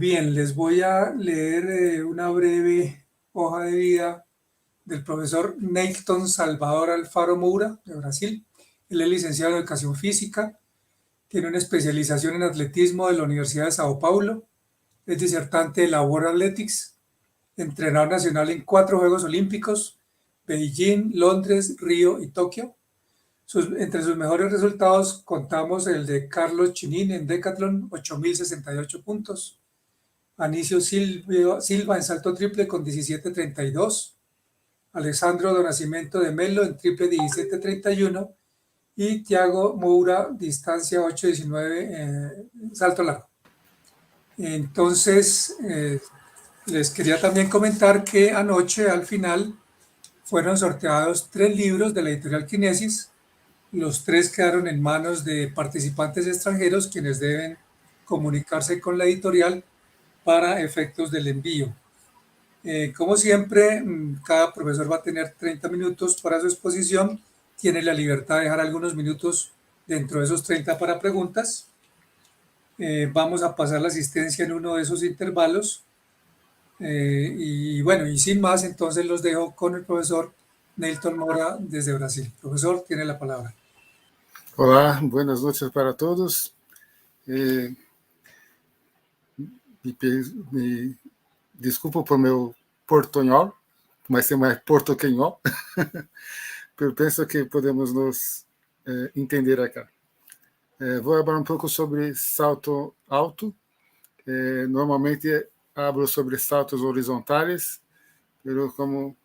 Bien, les voy a leer una breve hoja de vida del profesor Neilton Salvador Alfaro Moura, de Brasil. Él es licenciado en Educación Física, tiene una especialización en atletismo de la Universidad de Sao Paulo, es disertante de la World Athletics, entrenador nacional en 4 Juegos Olímpicos, Beijing, Londres, Río y Tokio. Entre sus mejores resultados contamos el de Carlos Chinín en Decathlon, 8.068 puntos. Anicio Silva en salto triple con 17.32. Alessandro Do Nascimento de Melo en triple 17.31. Y Thiago Moura, distancia 8.19, salto largo. Entonces, les quería también comentar que anoche al final fueron sorteados 3 libros de la editorial Kinesis. Los 3 quedaron en manos de participantes extranjeros, quienes deben comunicarse con la editorial para efectos del envío. Como siempre, cada profesor va a tener 30 minutos para su exposición. Tiene la libertad de dejar algunos minutos dentro de esos 30 para preguntas. Vamos a pasar la asistencia en uno de esos intervalos. Y bueno, y sin más, entonces los dejo con el profesor Neilton Moura desde Brasil. Profesor, tiene la palabra. Olá, buenas noches para todos. Me desculpo por meu portunhol, mas é mais português. Eu penso que podemos nos entender acá. Vou falar um pouco sobre salto alto. Normalmente hablo sobre saltos horizontais, mas como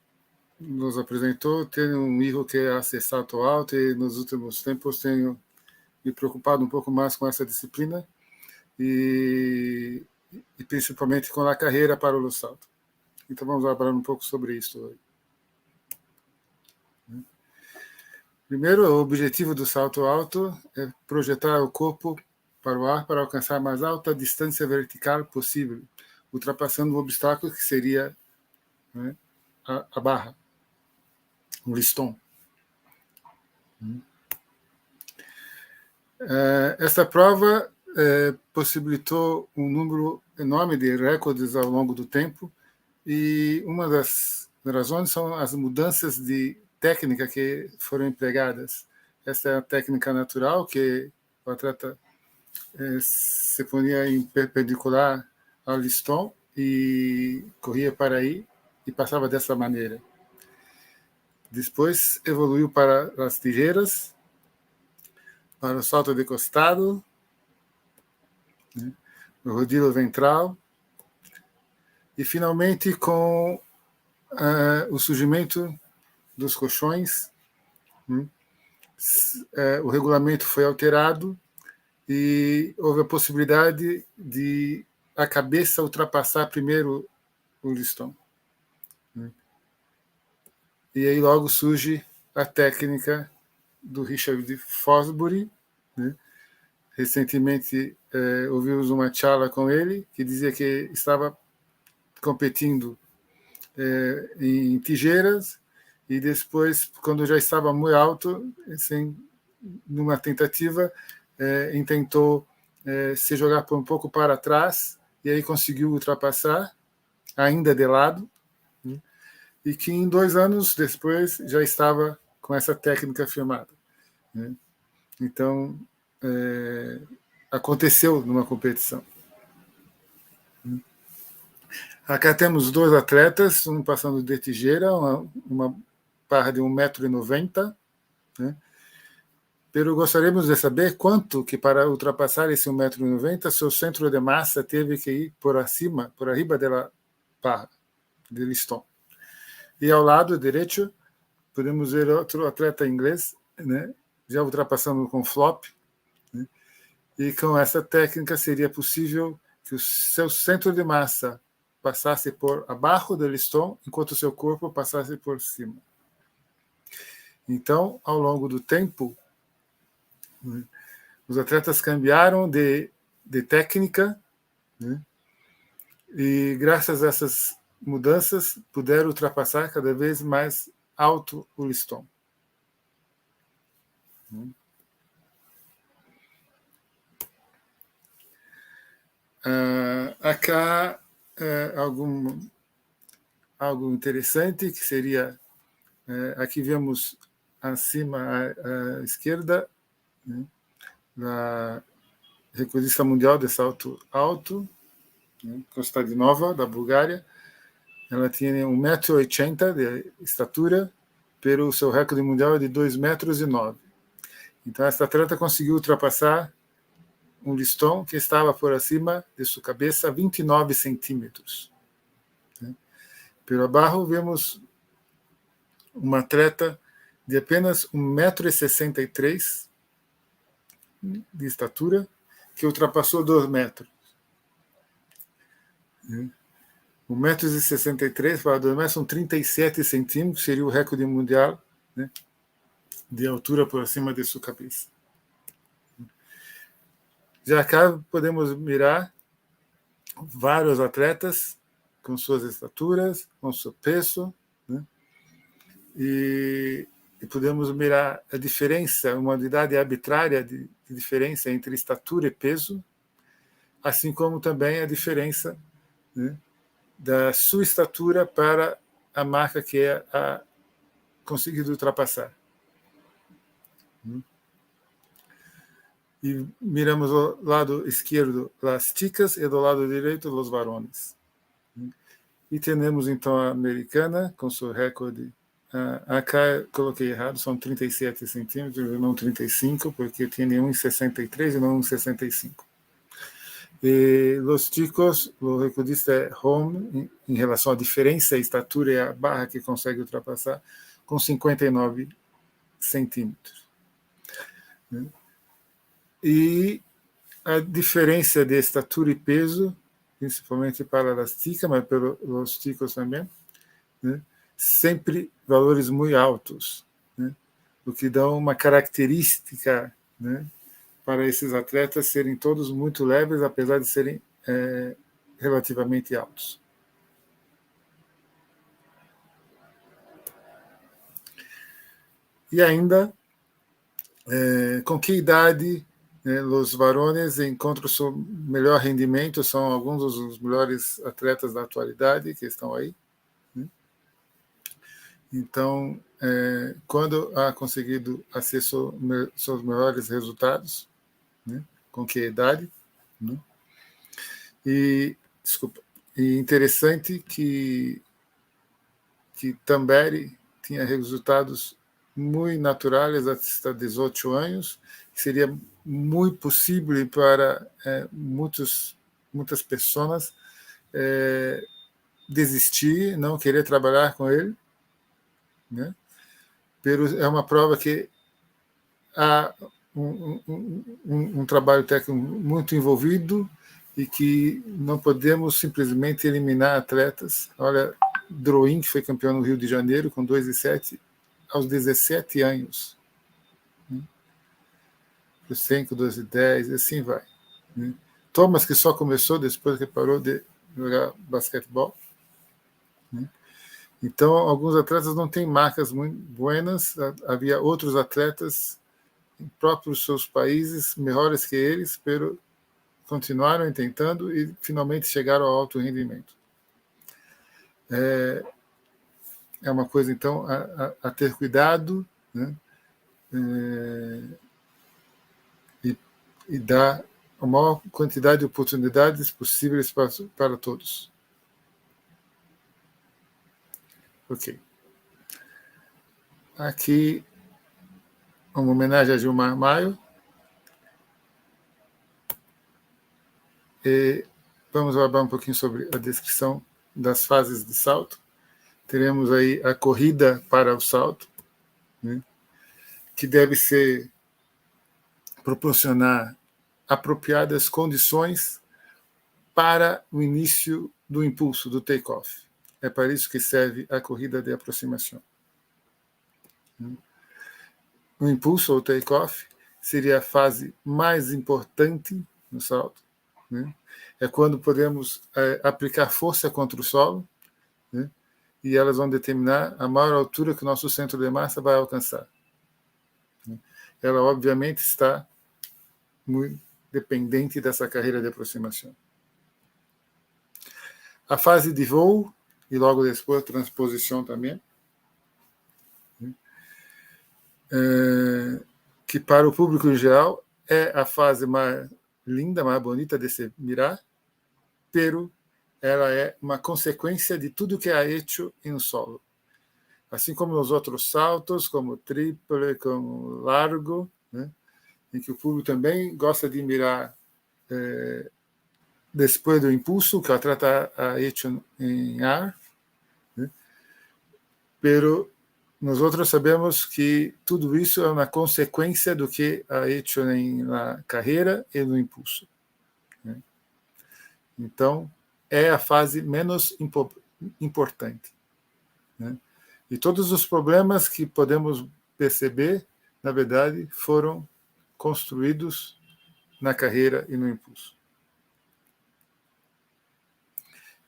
nos apresentou, tenho um filho que faz salto alto e nos últimos tempos tenho me preocupado um pouco mais com essa disciplina e principalmente com a carreira para o salto. Então vamos falar um pouco sobre isso hoje. Primeiro, o objetivo do salto alto é projetar o corpo para o ar para alcançar a mais alta distância vertical possível, ultrapassando o obstáculo que seria, né, a barra, o listão. Esta prova possibilitou um número enorme de recordes ao longo do tempo e uma das razões são as mudanças de técnica que foram empregadas. Essa é a técnica natural, que o atleta se ponia em perpendicular ao listão e corria para aí e passava dessa maneira. Depois evoluiu para as tijeiras, para o salto de costado, né, o rodilho ventral, e finalmente com o surgimento dos colchões, o regulamento foi alterado e houve a possibilidade de a cabeça ultrapassar primeiro o listão. E aí logo surge a técnica do Richard Fosbury, né? Recentemente ouvimos uma charla com ele que dizia que estava competindo em tijeiras e depois, quando já estava muito alto, assim, numa tentativa, tentou se jogar um pouco para trás e aí conseguiu ultrapassar, ainda de lado, né? E que em 2 anos depois já estava com essa técnica firmada, né? Então, aconteceu numa competição. Acá temos 2 atletas, um passando de tijeira, uma barra de 1,90 m, né? Pero gostaríamos de saber quanto que para ultrapassar esse 1,90 m, seu centro de massa teve que ir por acima, por arriba da barra, de listão. E ao lado direito, podemos ver outro atleta inglês, né, já ultrapassando com flop, né, e com essa técnica seria possível que o seu centro de massa passasse por abaixo do listão, enquanto o seu corpo passasse por cima. Então, ao longo do tempo, né, os atletas cambiaram de técnica, né, e graças a essas mudanças puderam ultrapassar cada vez mais alto o listão. Acá algo interessante que seria, aqui vemos acima à esquerda, né, a recordista mundial de salto alto, né, Kostadinova, da Bulgária. Ela tinha 1,80 m de estatura, pero o seu recorde mundial é de 2,09 m. Então, esta atleta conseguiu ultrapassar um listão que estava por acima de sua cabeça 29 centímetros. Pelo abaixo, vemos uma atleta de apenas 1,63 m de estatura, que ultrapassou 2 metros. 1,63 m para 2 metros são 37 centímetros, seria o recorde mundial, né, de altura por acima de sua cabeça. Já cá podemos mirar vários atletas com suas estaturas, com seu peso, né, e podemos mirar a diferença, uma unidade arbitrária de diferença entre estatura e peso, assim como também a diferença, né, da sua estatura para a marca que é a conseguido ultrapassar. E miramos do lado esquerdo as chicas e do lado direito os varones. E temos então a americana com seu recorde. Acá coloquei errado, são 37 centímetros e não 35, porque tinha 1,63 e não 1,65. E os chicos, o recordista é Home, em relação à diferença, a estatura e a barra que consegue ultrapassar, com 59 centímetros. E a diferença de estatura e peso, principalmente para as chicas, mas para os chicos também, né, sempre valores muito altos, né, o que dá uma característica, né, para esses atletas serem todos muito leves, apesar de serem relativamente altos. E ainda, com que idade os varones encontram seu melhor rendimento? São alguns dos melhores atletas da atualidade que estão aí, né? Então, quando ha conseguido acessar seus melhores resultados, né? Com que idade, né? E interessante que Tamberi tinha resultados muito naturais até 18 anos, seria muito possível para muitas pessoas desistir, não querer trabalhar com ele, né? Pero é uma prova que há um trabalho técnico muito envolvido e que não podemos simplesmente eliminar atletas. Olha, Drouin, que foi campeão no Rio de Janeiro com 2,7 aos 17 anos. Yusenko, 2,10, e assim vai. Thomas, que só começou depois que parou de jogar basquetebol. Então, alguns atletas não têm marcas muito buenas. Havia outros atletas em próprios seus países melhores que eles, pero continuaram tentando e finalmente chegaram ao alto rendimento. É uma coisa, então, a ter cuidado, né? E dar a maior quantidade de oportunidades possíveis para todos. Ok. Aqui, uma homenagem a Gilmar Maio. E vamos falar um pouquinho sobre a descrição das fases de salto. Teremos aí a corrida para o salto, né, que deve proporcionar apropriadas condições para o início do impulso, do take-off. É para isso que serve a corrida de aproximação. O impulso, ou take-off, seria a fase mais importante no salto, né? É quando podemos aplicar força contra o solo, né? E elas vão determinar a maior altura que o nosso centro de massa vai alcançar. Ela, obviamente, está muito dependente dessa carreira de aproximação. a fase de voo e logo depois a transposição também, que para o público em geral é a fase mais linda, mais bonita de se mirar, pero ela é uma consequência de tudo que é hecho em solo. Assim como os outros saltos, como o triple, como o largo, né, em que o público também gosta de mirar depois do impulso, que o atleta ha hecho em ar, né, pero nós outros sabemos que tudo isso é uma consequência do que ha hecho na carreira e no impulso. Né. Então, é a fase menos importante. Né. E todos os problemas que podemos perceber, na verdade, foram construídos na carreira e no impulso.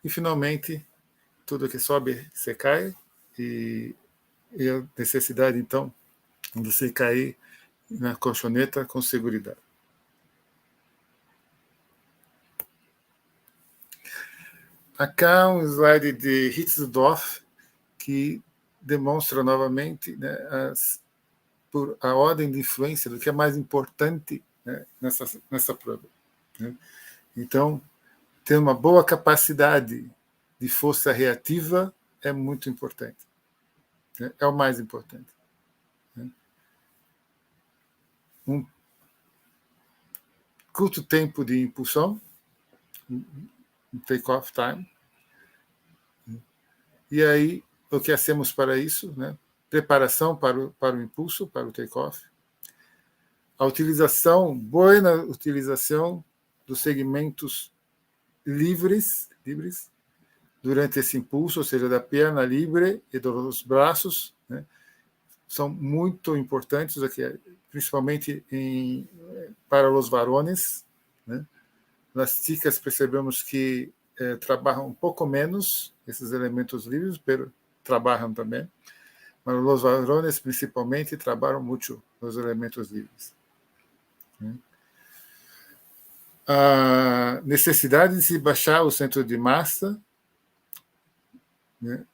E, finalmente, tudo que sobe, se cai, e a necessidade, então, de se cair na colchoneta com segurança. Acá um slide de Hitzdorf, que demonstra novamente, né, por a ordem de influência do que é mais importante, né, nessa prova. Né? Então, ter uma boa capacidade de força reativa é muito importante. Né? É o mais importante. Né? Um curto tempo de impulsão, take-off time. E aí, o que hacemos para isso? Né? Preparação para o impulso, para o take-off. A utilização, boa utilização dos segmentos livres durante esse impulso, ou seja, da perna livre e dos braços, né? São muito importantes aqui, principalmente para os varones. Né? Nas chicas percebemos que trabalham um pouco menos esses elementos livres, mas trabalham também. Mas os varones, principalmente, trabalham muito os elementos livres. A necessidade de se baixar o centro de massa, né,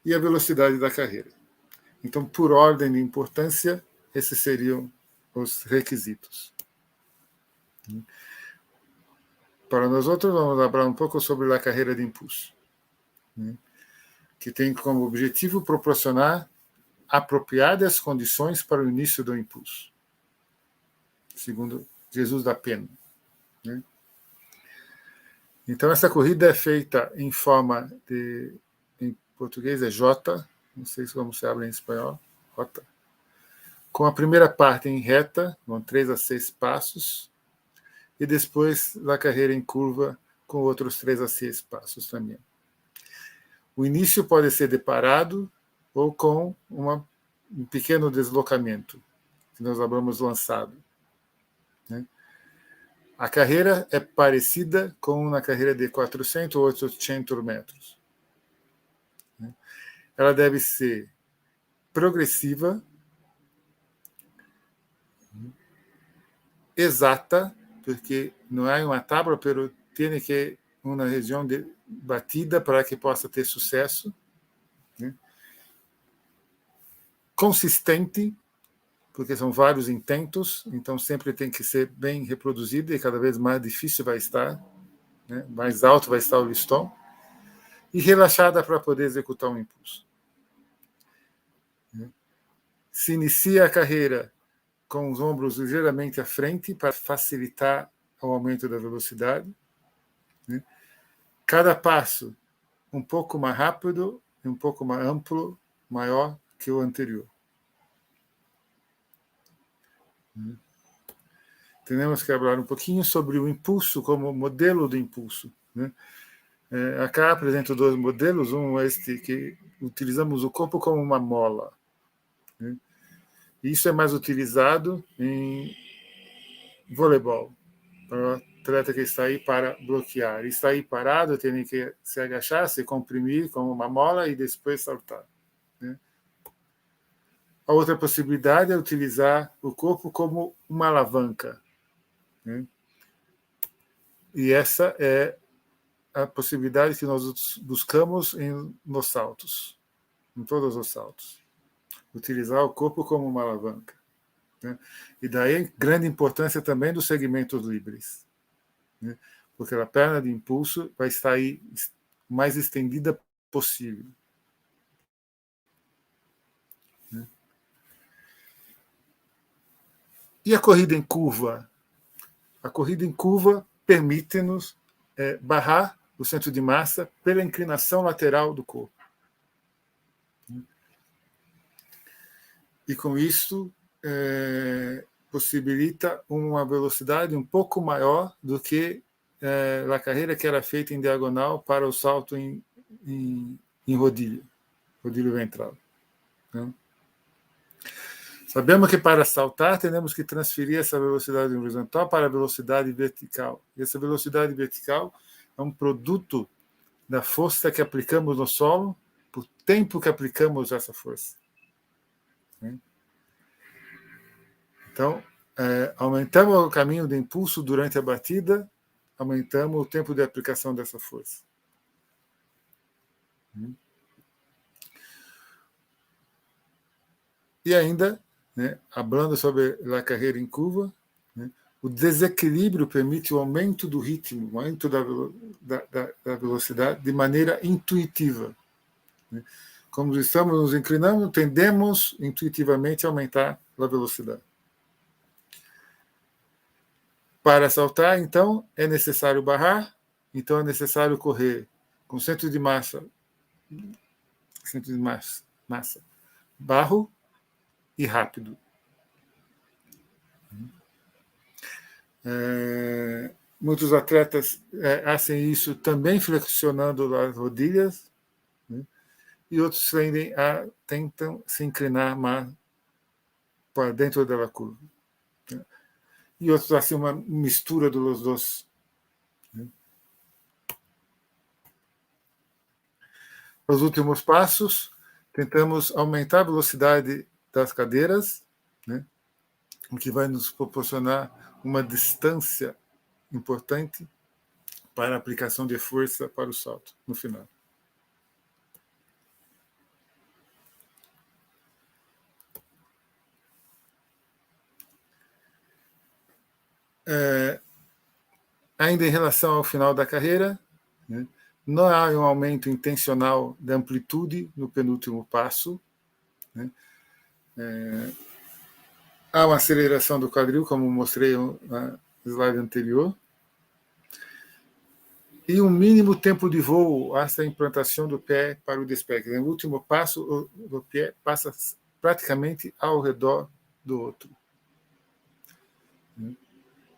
e a velocidade da carreira. Então, por ordem de importância, esses seriam os requisitos. Para nós outros, vamos falar um pouco sobre a carreira de impulso, né, que tem como objetivo proporcionar apropriadas condições para o início do impulso, segundo Jesus da Pena. Né? Então, essa corrida é feita em forma de, em português é J, não sei como se abre em espanhol, J, com a primeira parte em reta, com 3 a 6 passos, e depois a carreira em curva, com outros 3 a 6 passos também. O início pode ser deparado ou com um pequeno deslocamento, que nós hablamos lançado. Né? A carreira é parecida com uma carreira de 400 ou 800 metros. Ela deve ser progressiva, exata, porque não é uma tábua, mas tem que uma região de batida para que possa ter sucesso. Né? Consistente, porque são vários intentos, então sempre tem que ser bem reproduzido e cada vez mais difícil vai estar, né? Mais alto vai estar o listão, e relaxada para poder executar um impulso. Se inicia a carreira com os ombros ligeiramente à frente para facilitar o aumento da velocidade. Né? Cada passo um pouco mais rápido e um pouco mais amplo, maior que o anterior. Temos que falar um pouquinho sobre o impulso como modelo de impulso. Né? Acá apresento 2 modelos. Um é este que utilizamos o corpo como uma mola. Né? Isso é mais utilizado em voleibol, para o atleta que está aí para bloquear. Está aí parado, tem que se agachar, se comprimir como uma mola e depois saltar. Né? A outra possibilidade é utilizar o corpo como uma alavanca. Né? E essa é a possibilidade que nós buscamos nos saltos, em todos os saltos. Utilizar o corpo como uma alavanca. Né? E daí, grande importância também dos segmentos livres. Né? Porque a perna de impulso vai estar aí mais estendida possível. Né? E a corrida em curva? A corrida em curva permite-nos barrar o centro de massa pela inclinação lateral do corpo. E com isso possibilita uma velocidade um pouco maior do que a carreira que era feita em diagonal para o salto em rodilho ventral. Né? Sabemos que para saltar temos que transferir essa velocidade horizontal para a velocidade vertical. E essa velocidade vertical é um produto da força que aplicamos no solo, por tempo que aplicamos essa força. Então, aumentamos o caminho de impulso durante a batida, aumentamos o tempo de aplicação dessa força. E ainda, né, falando sobre a carreira em curva, né, o desequilíbrio permite o aumento do ritmo, o aumento da velocidade de maneira intuitiva. Né? Como estamos nos inclinando, tendemos intuitivamente a aumentar a velocidade. Para saltar, então, é necessário barrar, então é necessário correr com centro de massa, barro e rápido. Muitos atletas fazem isso também flexionando as rodilhas, né? E outros tentam se inclinar mais para dentro da curva. Né? E outros fazem uma mistura dos dois. Né? Nos últimos passos, tentamos aumentar a velocidade das cadeiras, né? O que vai nos proporcionar uma distância importante para a aplicação de força para o salto no final. Ainda em relação ao final da carreira, né, não há um aumento intencional da amplitude no penúltimo passo. Né, há uma aceleração do quadril, como mostrei na slide anterior, e um mínimo tempo de voo hasta a implantação do pé para o despegue. No último passo, o pé passa praticamente ao redor do outro.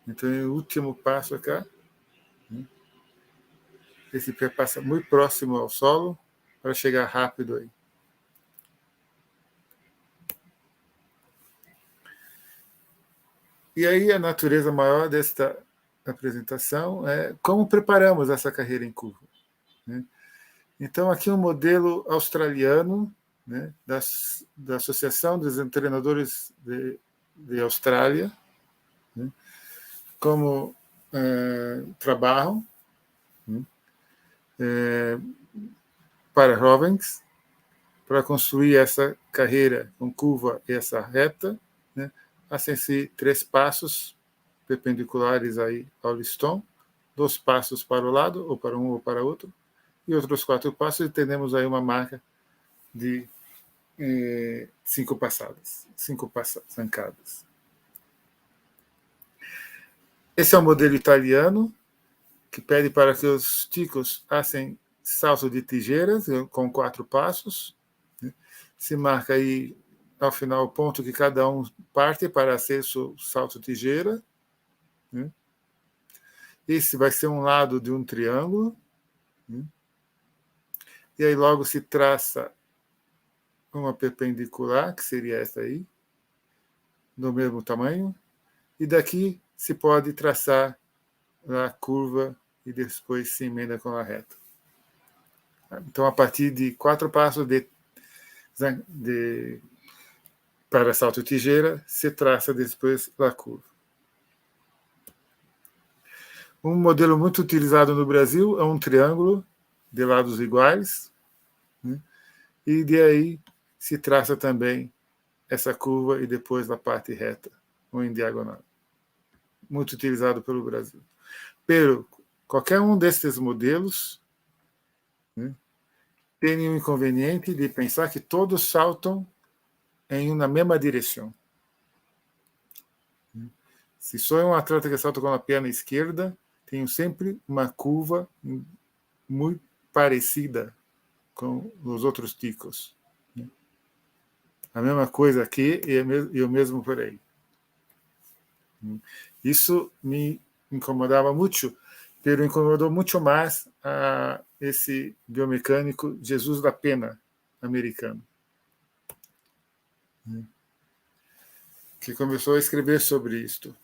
Então, o último passo acá, esse pé passa muito próximo ao solo para chegar rápido aí. E aí a natureza maior desta apresentação é como preparamos essa carreira em curva. Né? Então, aqui um modelo australiano, né, da Associação dos Treinadores de Austrália, né, como trabalham para jovens, para construir essa carreira com curva e essa reta, né, hacem-se 3 passos perpendiculares aí ao listão, 2 passos para o lado, ou para um ou para outro, e outros 4 passos, e temos aí uma marca de 5 passadas, 5 zancadas. Esse é o modelo italiano, que pede para que os ticos façam salto de tigeiras, com 4 passos. Né? Se marca aí, ao final, o ponto que cada um parte para ser seu salto tigeira. Né? Esse vai ser um lado de um triângulo. Né? E aí logo se traça uma perpendicular, que seria essa aí, do mesmo tamanho. E daqui se pode traçar a curva e depois se emenda com a reta. Então, a partir de 4 passos para salto tigeira, se traça depois a curva. Um modelo muito utilizado no Brasil é um triângulo de lados iguais, né? E de aí se traça também essa curva e depois a parte reta, ou em diagonal. Muito utilizado pelo Brasil. Pero qualquer um desses modelos, né, tem um inconveniente de pensar que todos saltam em uma mesma direção. Se sou um atleta que salta com a perna esquerda, tenho sempre uma curva muito parecida com os outros ticos. A mesma coisa aqui e o mesmo por aí. Isso me incomodava muito, pero incomodou muito mais a esse biomecânico Jesus da Pena, americano, que começou a escrever sobre isto.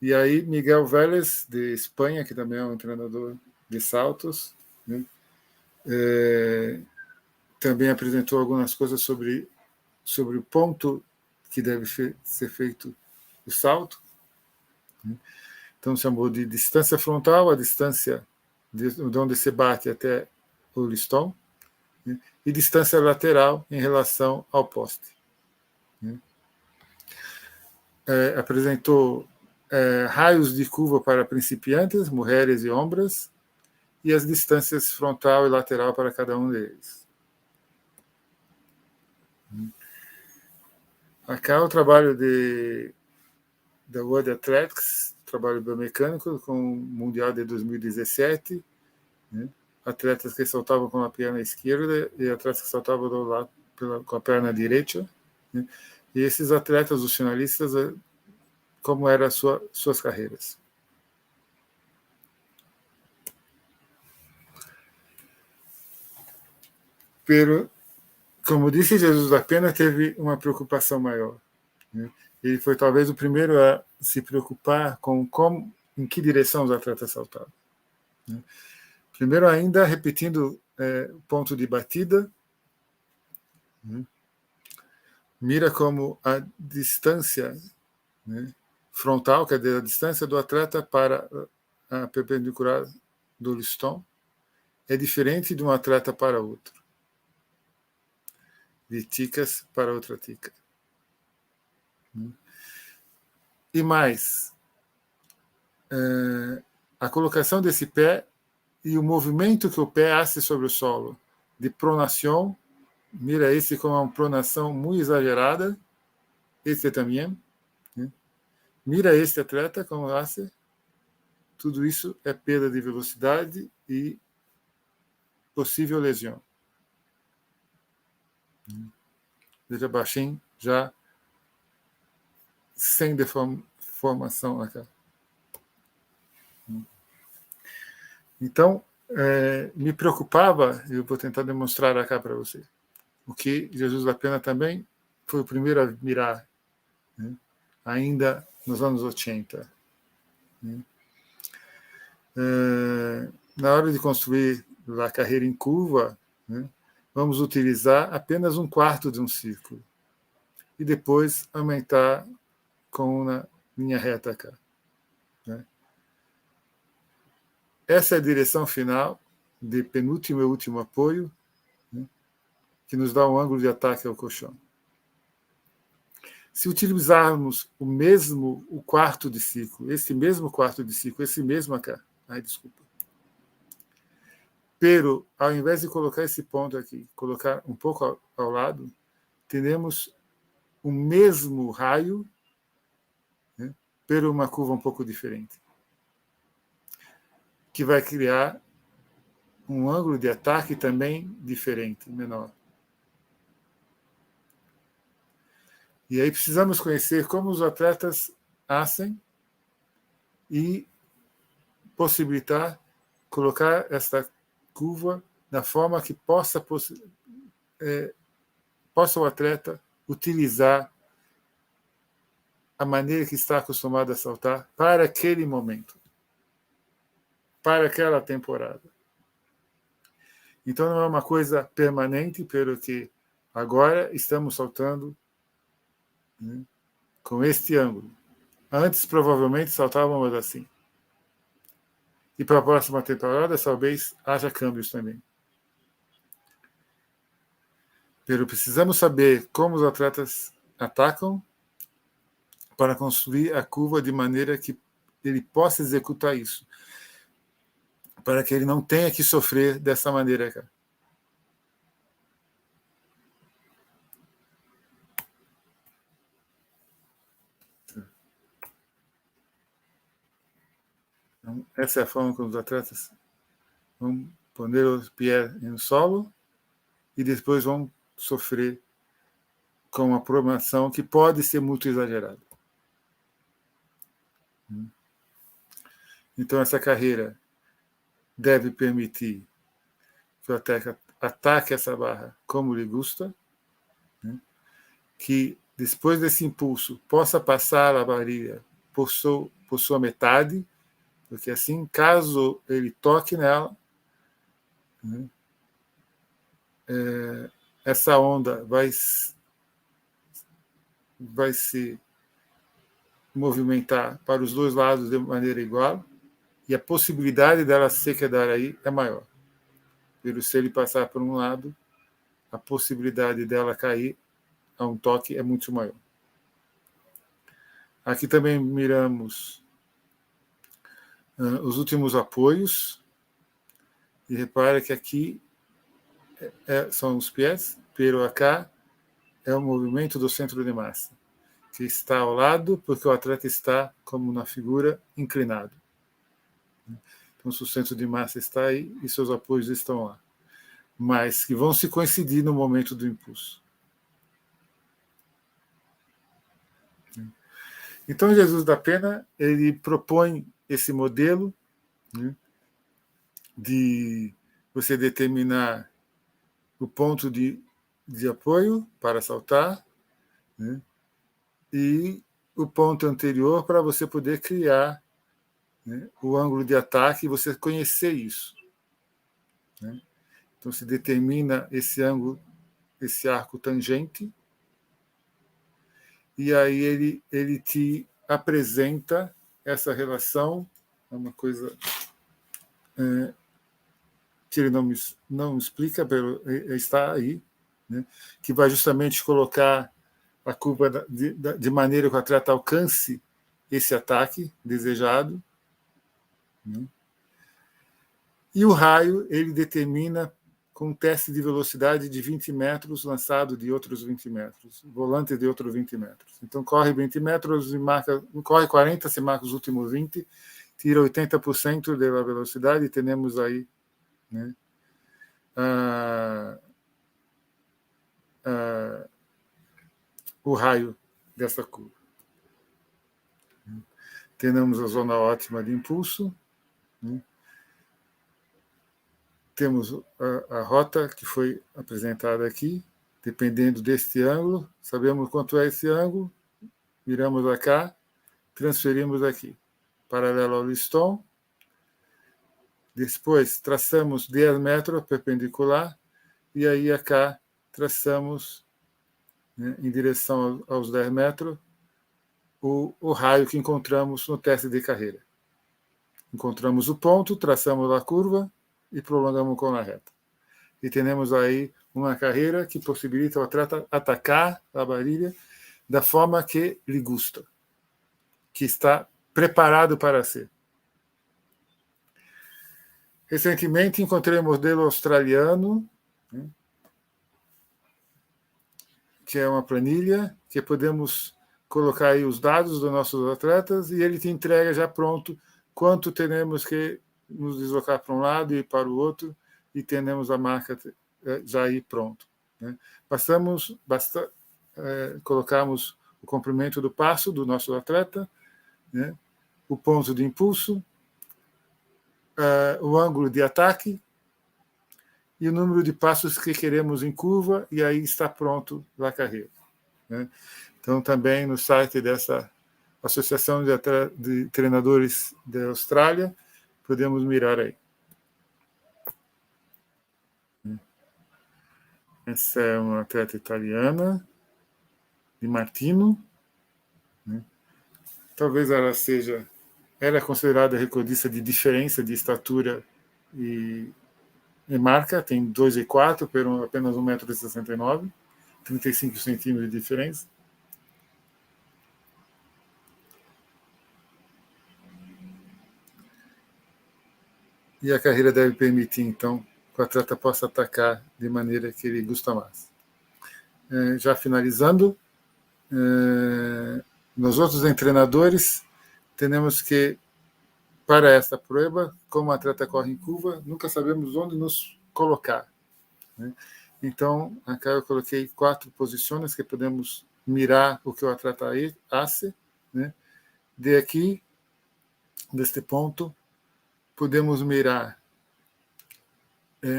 E aí Miguel Vélez, de Espanha, que também é um treinador de saltos, também apresentou algumas coisas sobre o ponto que deve ser feito o salto. Então chamou de distância frontal, a distância de onde se bate até o listão, e distância lateral em relação ao poste. Apresentou raios de curva para principiantes, mulheres e homens, e as distâncias frontal e lateral para cada um deles. Acá o trabalho da World Athletics, trabalho biomecânico com o Mundial de 2017, atletas que saltavam com a perna esquerda e atletas que saltavam do lado com a perna direita. E esses atletas, os finalistas, como eram suas carreiras. Pero, como disse, Jesus da Pena teve uma preocupação maior. Ele foi talvez o primeiro a se preocupar com em que direção os atletas saltavam. Primeiro ainda, repetindo o ponto de batida, mira como a distância frontal, quer dizer, a distância do atleta para a perpendicular do listão, é diferente de um atleta para outro, de ticas para outra tica. E mais, a colocação desse pé e o movimento que o pé hace sobre o solo, de pronação, mira esse com uma pronação muito exagerada, esse também, mira este atleta como hace, tudo isso é perda de velocidade e possível lesão. Veja baixinho, já sem deformação acá. Então, me preocupava, e eu vou tentar demonstrar acá para você, o que Jesus da Pena também foi o primeiro a mirar, ainda nos anos 80. Na hora de construir a carreira em curva, vamos utilizar apenas um quarto de um círculo e depois aumentar com uma linha reta acá. Essa é a direção final de penúltimo e último apoio, que nos dá um ângulo de ataque ao colchão. Se utilizarmos o quarto de ciclo, esse mesmo quarto de ciclo, esse mesmo acá, pero, ao invés de colocar esse ponto aqui, colocar um pouco ao lado, teremos o mesmo raio, pero uma curva um pouco diferente, que vai criar um ângulo de ataque também diferente, menor. E aí precisamos conhecer como os atletas fazem e possibilitar colocar essa curva da forma que possa o atleta utilizar a maneira que está acostumado a saltar para aquele momento, para aquela temporada. Então não é uma coisa permanente, pelo que agora estamos saltando com este ângulo. Antes provavelmente saltávamos assim. E para a próxima temporada, talvez haja câmbios também. Pero precisamos saber como os atletas atacam para construir a curva de maneira que ele possa executar isso, para que ele não tenha que sofrer dessa maneira, cara. Então, essa é a forma como os atletas vão pôr os pés no solo e depois vão sofrer com uma programação que pode ser muito exagerada. Então, essa carreira deve permitir que o atleta ataque essa barra como lhe gusta, né? Que depois desse impulso possa passar a varilha por sua metade, porque assim, caso ele toque nela, né, essa onda vai se movimentar para os dois lados de maneira igual e a possibilidade dela se quedar aí é maior. Se ele passar por um lado, a possibilidade dela cair a um toque é muito maior. Aqui também miramos os últimos apoios e repara que aqui são os pés, pero acá é o movimento do centro de massa, que está ao lado porque o atleta está como na figura inclinado. Então, o centro de massa está aí e seus apoios estão lá, mas que vão se coincidir no momento do impulso. Então, Jesus da Pena, ele propõe esse modelo, né, de você determinar o ponto de apoio para saltar, né, e o ponto anterior para você poder criar, né, o ângulo de ataque e você conhecer isso, né? Então, se determina esse ângulo, esse arco tangente, e aí ele te apresenta essa relação, é uma coisa que ele não explica, está aí, né, que vai justamente colocar a curva de maneira que o atleta alcance esse ataque desejado, né? E o raio ele determina com um teste de velocidade de 20 metros, lançado de outros 20 metros, volante de outros 20 metros. Então, corre 20 metros, corre 40, se marca os últimos 20, tira 80% da velocidade e temos aí, né, o raio dessa curva. Temos a zona ótima de impulso, né? Temos a rota que foi apresentada aqui, dependendo deste ângulo, sabemos quanto é esse ângulo, viramos cá, transferimos aqui, paralelo ao listão, depois traçamos 10 metros perpendicular, e aí cá traçamos, né, em direção aos 10 metros, o raio que encontramos no teste de carreira. Encontramos o ponto, traçamos a curva e prolongamos com a reta. E temos aí uma carreira que possibilita o atleta atacar a varilha da forma que lhe gusta, que está preparado para ser. Recentemente encontrei um modelo australiano, né, que é uma planilha que podemos colocar aí os dados dos nossos atletas e ele te entrega já pronto quanto teremos que nos deslocar para um lado e para o outro e temos a marca já aí pronto, né? Colocamos o comprimento do passo do nosso atleta, né, o ponto de impulso, o ângulo de ataque e o número de passos que queremos em curva, e aí está pronto a carreira, né? Então, também no site dessa Associação de Treinadores da Austrália, podemos mirar aí. Essa é uma atleta italiana, de Martino, né? Talvez ela seja era considerada recordista de diferença de estatura e marca, tem 2,4 por apenas 1,69 m, 35 centímetros de diferença. E a carreira deve permitir, então, que o atleta possa atacar de maneira que ele gosta mais. Já finalizando, nos outros treinadores, temos que, para esta prova, como o atleta corre em curva, nunca sabemos onde nos colocar, né? Então, aqui eu coloquei 4 posições que podemos mirar o que o atleta hace, né? De aqui, deste ponto, podemos mirar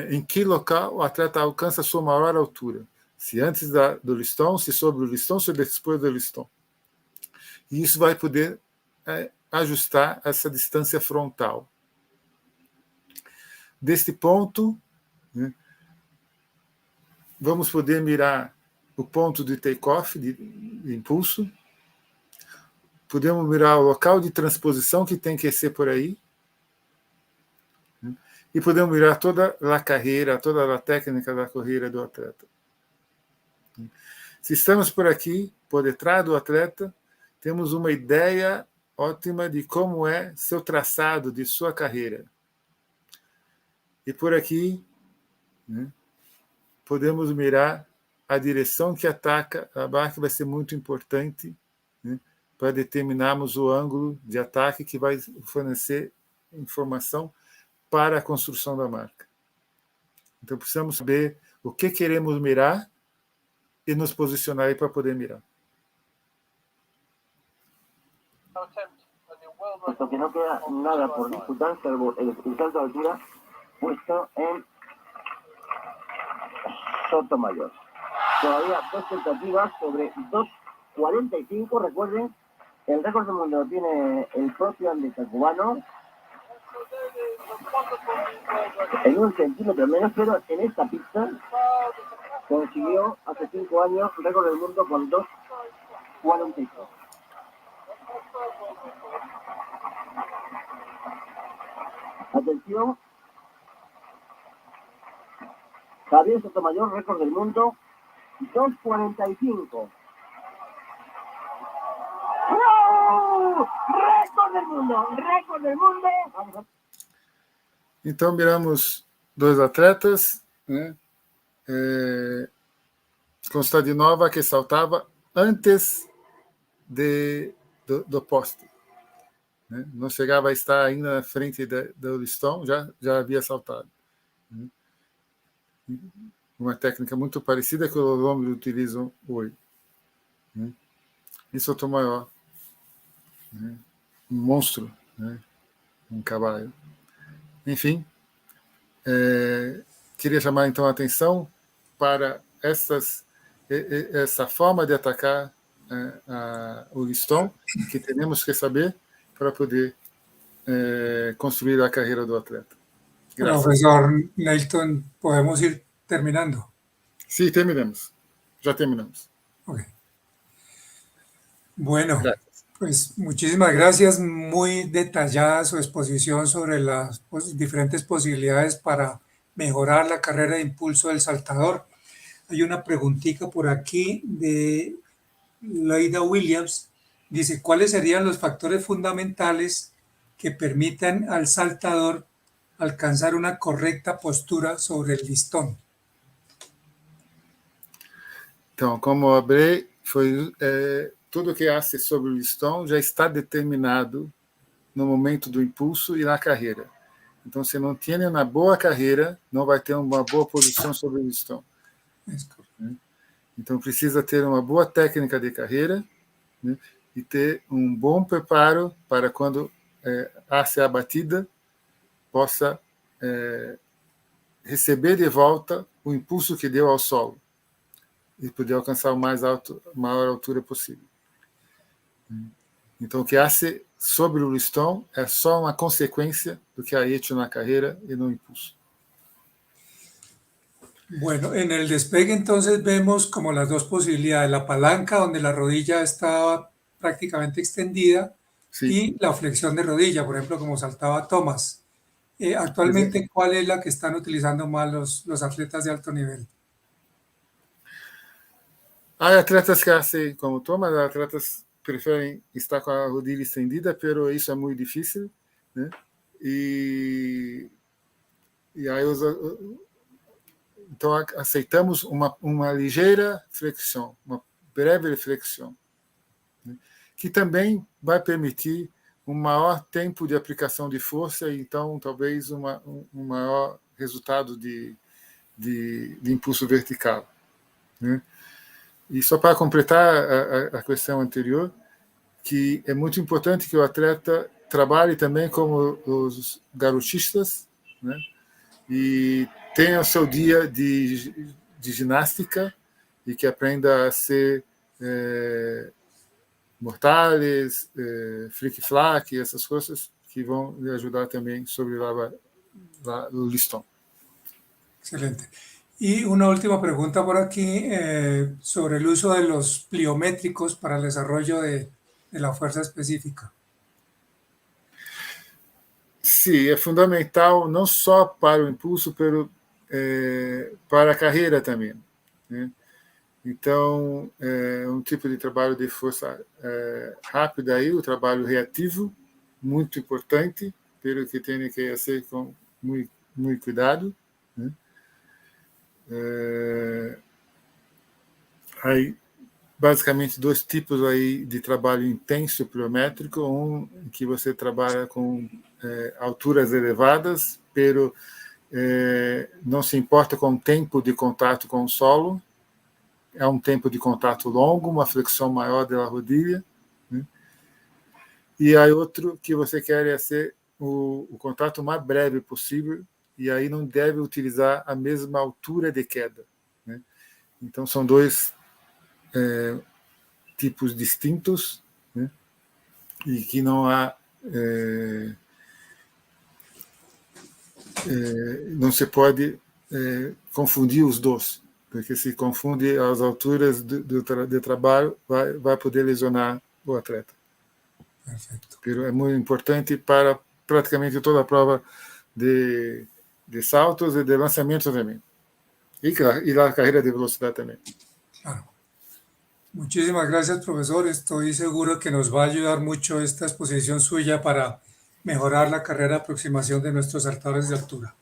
em que local o atleta alcança a sua maior altura. Se antes do listão, se sobre o listão, se depois do listão. E isso vai poder ajustar essa distância frontal. Deste ponto, né, vamos poder mirar o ponto de take-off, de impulso. Podemos mirar o local de transposição que tem que ser por aí. E podemos mirar toda a carreira, toda a técnica da corrida do atleta. Se estamos por aqui, por detrás do atleta, temos uma ideia ótima de como é seu traçado de sua carreira. E por aqui, né, podemos mirar a direção que ataca a barra, que vai ser muito importante, né, para determinarmos o ângulo de ataque que vai fornecer informação para a construção da marca. Então, precisamos saber o que queremos mirar e nos posicionar aí para poder mirar. Puesto que no queda nada por disputar, salvo el salto de altura puesto en Sotomayor. Todavía 2 tentativas sobre 2.45. Recuerden, el récord del mundo lo tiene el propio atleta cubano en 1 centímetro menos, pero en esta pista consiguió hace 5 años el récord del mundo con 2.42. Atención, Javier Sotomayor, récord del mundo, 2.45. ¡No! ¡Récord del mundo! ¡Récord del mundo! Vamos a... Então, miramos 2 atletas, né? Constantinova, que saltava antes do poste, né? Não chegava a estar ainda na frente do listão, já havia saltado, né? Uma técnica muito parecida que os homens utilizam hoje, né? E Sotomayor, né? Um monstro, né? Um cavalo. Enfim, queria chamar então a atenção para essa forma de atacar o listão, que temos que saber para poder construir a carreira do atleta. Gracias. Profesor Neilton, podemos ir terminando. Sí, terminamos. Ya terminamos. Okay. Bueno, gracias. Pues muchísimas gracias. Muy detallada su exposición sobre las diferentes posibilidades para mejorar la carrera de impulso del saltador. Hay una preguntita por aquí de Loida Williams. Dice, ¿cuáles serían los factores fundamentales que permitan al saltador alcanzar una correcta postura sobre el listón? Então, como eu abri, foi tudo que hace sobre o listão já está determinado no momento do impulso e na carreira. Então, se não tem uma boa carreira, não vai ter uma boa posição sobre o listão. Então, precisa ter uma boa técnica de carreira, né, e ter um bom preparo para quando hace a batida, possa receber de volta o impulso que deu ao solo e poder alcançar a maior altura possível. Então, o que hace sobre o listão é só uma consequência do que ha hecho na carreira e no impulso. Bueno, en el despegue entonces vemos como las dos posibilidades, la palanca donde la rodilla estaba prácticamente extendida Sí. y la flexión de rodilla, por ejemplo, como saltaba Thomas. Exa- Actualmente, ¿cuál es la que están utilizando más los atletas de alto nivel? Há atletas que hacen como Thomas, atletas preferem estar com a rodilha estendida, pero isso é muito difícil, né? E aí então aceitamos uma ligeira flexão, uma breve flexão, né? Que também vai permitir um maior tempo de aplicação de força e então talvez um maior resultado de impulso vertical, né? E só para completar a questão anterior, que é muito importante que o atleta trabalhe também como os garotistas, né? E tenha o seu dia de ginástica e que aprenda a ser mortales, flick-flack, essas coisas que vão lhe ajudar também sobre o listão. Excelente. Y una última pregunta por aquí sobre el uso de los pliométricos para el desarrollo de la fuerza específica. Sim, é fundamental não só para o impulso, para a carreira também, né? Então, é um tipo de trabalho de força rápida aí, o trabalho reativo, muito importante, pelo que tem que ser com muito, muito cuidado, né? Aí, basicamente, dois tipos aí de trabalho intenso pliométrico, um em que você trabalha com alturas elevadas, pero não se importa com o tempo de contato com o solo, é um tempo de contato longo, uma flexão maior da rodilha, né? E aí outro que você quer ser o contato mais breve possível, e aí não deve utilizar a mesma altura de queda, né? Então são dois tipos distintos, né? E que não há não se pode confundir os dois, porque se confunde as alturas de trabalho, vai poder lesionar o atleta. Perfecto. Pero é muito importante para praticamente toda a prova de saltos e de lançamento também. Y la carrera de velocidad también. Claro. Muchísimas gracias, profesor. Estoy seguro que nos va a ayudar mucho esta exposición suya para mejorar la carrera de aproximación de nuestros saltadores de altura.